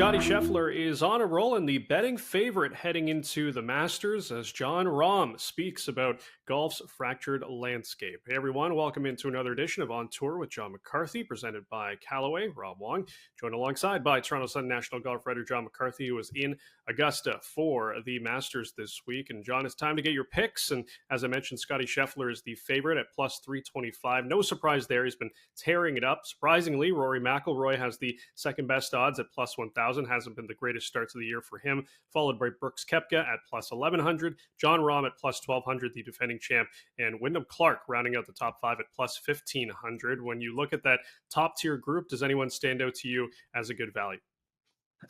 Scotty Scheffler is on a roll and the betting favorite heading into the Masters as Jon Rahm speaks about golf's fractured landscape. Hey everyone, welcome into another edition of On Tour with John McCarthy, presented by Callaway. Rob Wong, joined alongside by Toronto Sun National golf writer John McCarthy, who was in Augusta for the Masters this week. And John, it's time to get your picks. And as I mentioned, Scotty Scheffler is the favorite at plus 325. No surprise there. He's been tearing it up. Surprisingly, Rory McIlroy has the second best odds at plus 1,000. Hasn't been the greatest starts of the year for him. Followed by Brooks Koepka at plus 1,100. Jon Rahm at plus 1,200, the defending champ. And Wyndham Clark rounding out the top five at plus 1,500. When you look at that top tier group, does anyone stand out to you as a good value?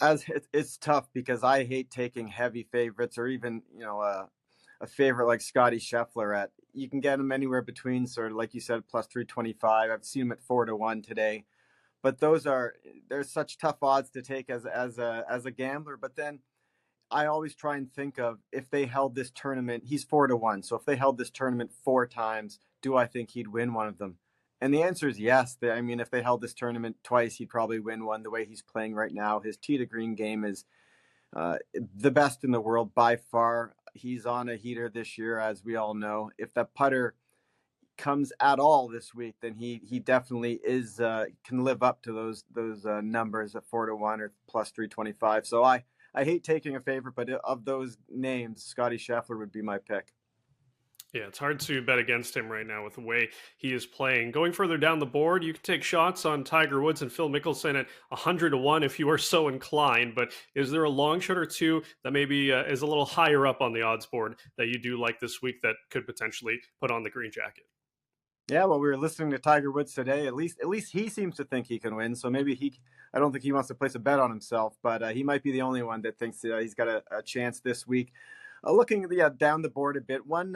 As it's tough because I hate taking heavy favorites or even a favorite like Scotty Scheffler at. You can get him anywhere between sort of like you said plus 325. I've seen him at 4-1 today, but there's such tough odds to take as a gambler. But then I always try and think of, if they held this tournament, he's 4-1. So if they held this tournament four times, do I think he'd win one of them? And the answer is yes. I mean, if they held this tournament twice, he'd probably win one. The way he's playing right now, his tee to green game is the best in the world by far. He's on a heater this year, as we all know. If that putter comes at all this week, then he definitely is can live up to those numbers at 4-1 or plus 325. So I hate taking a favorite, but of those names, Scotty Scheffler would be my pick. Yeah, it's hard to bet against him right now with the way he is playing. Going further down the board, you can take shots on Tiger Woods and Phil Mickelson at 100-1 if you are so inclined. But is there a long shot or two that maybe is a little higher up on the odds board that you do like this week that could potentially put on the green jacket? Yeah, well, we were listening to Tiger Woods today. At least he seems to think he can win. So maybe I don't think he wants to place a bet on himself, but he might be the only one that thinks he's got a chance this week. Looking down the board a bit, one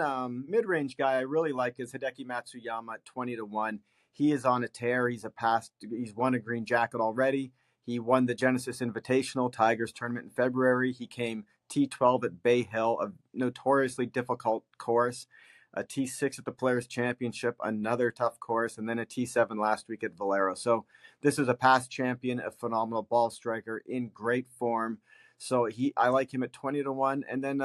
mid-range guy I really like is Hideki Matsuyama at 20-1. He is on a tear. He's won a green jacket already. He won the Genesis Invitational, Tigers tournament in February. He came T12 at Bay Hill, a notoriously difficult course. A T6 at the Players Championship, another tough course, and then a T7 last week at Valero. So this is a past champion, a phenomenal ball striker in great form. So I like him at 20-1. And then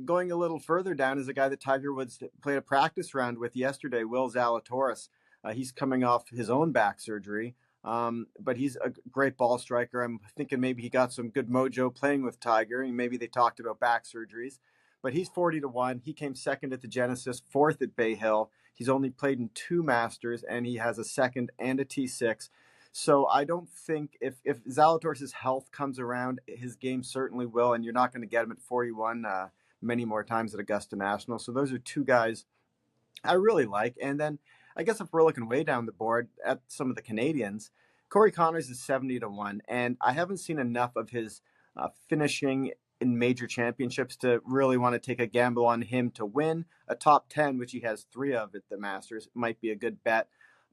going a little further down is a guy that Tiger Woods played a practice round with yesterday, Will Zalatoris. He's coming off his own back surgery, but he's a great ball striker. I'm thinking maybe he got some good mojo playing with Tiger, and maybe they talked about back surgeries. But he's 40-1. He came second at the Genesis, fourth at Bay Hill. He's only played in two Masters, and he has a second and a T6. So I don't think if Zalatoris' health comes around, his game certainly will, and you're not going to get him at 41 many more times at Augusta National. So those are two guys I really like. And then I guess if we're looking way down the board at some of the Canadians, Corey Connors is 70-1, and I haven't seen enough of his finishing in major championships to really want to take a gamble on him to win. A top 10, which he has three of at the Masters, might be a good bet.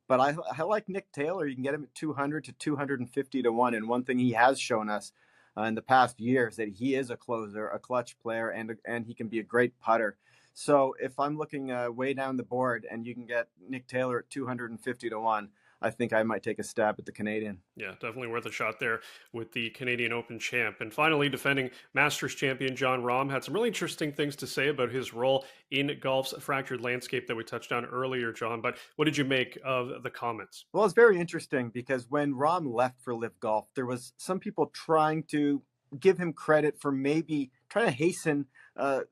But I like Nick Taylor. You can get him at 200 to 250-1. And one thing he has shown us in the past year is that he is a closer, a clutch player, and he can be a great putter. So if I'm looking way down the board and you can get Nick Taylor at 250-1, I think I might take a stab at the Canadian. Yeah, definitely worth a shot there with the Canadian Open champ. And finally, defending Masters champion Jon Rahm had some really interesting things to say about his role in golf's fractured landscape that we touched on earlier, John. But what did you make of the comments? Well, it's very interesting because when Rahm left for Live Golf, there was some people trying to give him credit for maybe trying to hasten a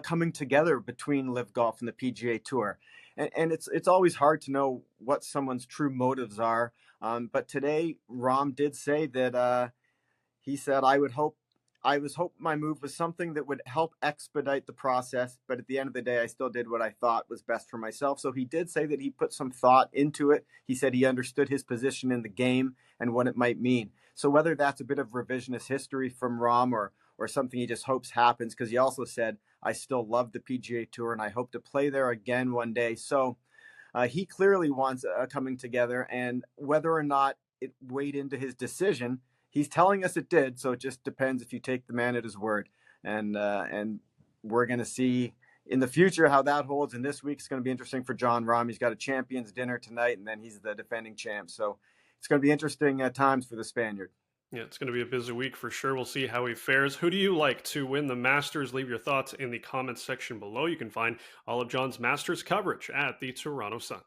coming together between Live Golf and the PGA Tour. And it's always hard to know what someone's true motives are. But today, Rahm did say that he said, I was hope my move was something that would help expedite the process. But at the end of the day, I still did what I thought was best for myself. So he did say that he put some thought into it. He said he understood his position in the game and what it might mean. So whether that's a bit of revisionist history from Rahm or something he just hopes happens, because he also said, I still love the PGA Tour and I hope to play there again one day. So he clearly wants a coming together, and whether or not it weighed into his decision, he's telling us it did. So it just depends if you take the man at his word. And we're going to see in the future how that holds. And this week's going to be interesting for Jon Rahm. He's got a champions dinner tonight, and then he's the defending champ. So it's going to be interesting times for the Spaniard. Yeah, it's going to be a busy week for sure. We'll see how he fares. Who do you like to win the Masters? Leave your thoughts in the comments section below. You can find all of John's Masters coverage at the Toronto Sun.